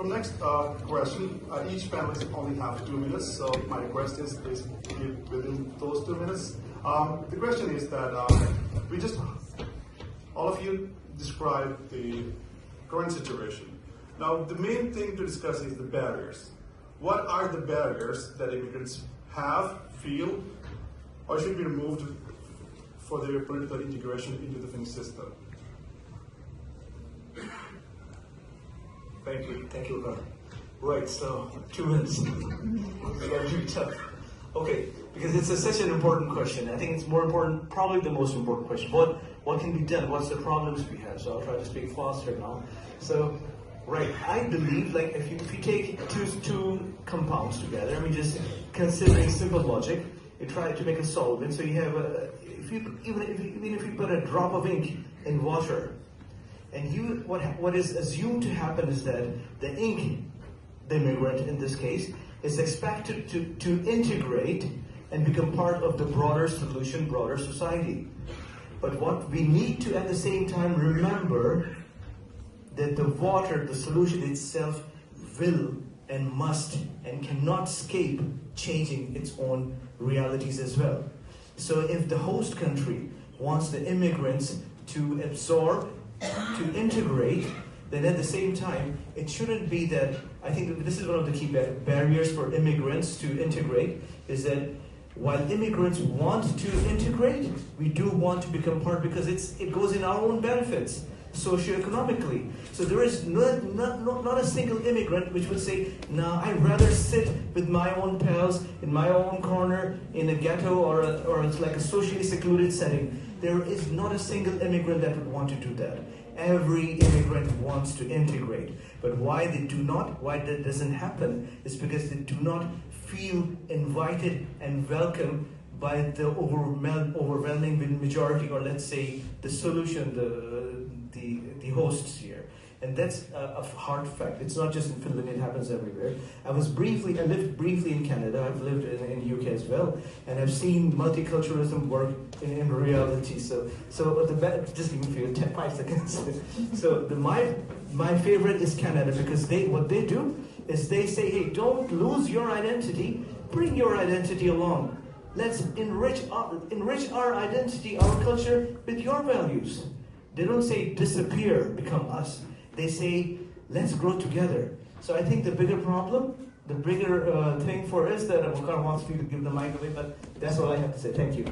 For the next question, each panelist only have 2 minutes, so my request is please keep within those 2 minutes. The question is that all of you described the current situation. Now, the main thing to discuss is the barriers. What are the barriers that immigrants have, feel, or should be removed for their political integration into the Finnish system? Thank you, Ron. Right, so 2 minutes. Very tough. Okay, because it's such an important question. I think it's more important, probably the most important question. What can be done? What's the problems we have? So I'll try to speak faster now. So, right, I believe like if you take two compounds together, I mean just considering simple logic, you try to make a solvent. So you have even if you put a drop of ink in water, and what is assumed to happen is that the ink, the immigrant in this case, is expected to integrate and become part of the broader solution, broader society. But what we need to at the same time remember that the water, the solution itself, will and must and cannot escape changing its own realities as well. So if the host country wants the immigrants to absorb, to integrate, then at the same time, it shouldn't be that, I think this is one of the key barriers for immigrants to integrate, is that while immigrants want to integrate, we do want to become part because it goes in our own benefits, socioeconomically. So there is not a single immigrant which would say, no, I'd rather sit with my own pals in my own corner in a ghetto or it's like a socially secluded setting. There is not a single immigrant that would want to do that. Every immigrant wants to integrate. But why that doesn't happen is because they do not feel invited and welcome by the overwhelming majority, or let's say the solution, the hosts here. And that's a hard fact. It's not just in Finland, it happens everywhere. I lived briefly in Canada, I've lived in the UK as well, and I've seen multiculturalism work in reality. So just give me 5 seconds. So my favorite is Canada, because what they do is they say, hey, don't lose your identity, bring your identity along. Let's enrich our identity, our culture with your values. They don't say disappear, become us. They say, let's grow together. So I think the bigger problem, the bigger thing for us that Wakar wants me to give the mic away, but that's all I have to say. Thank you.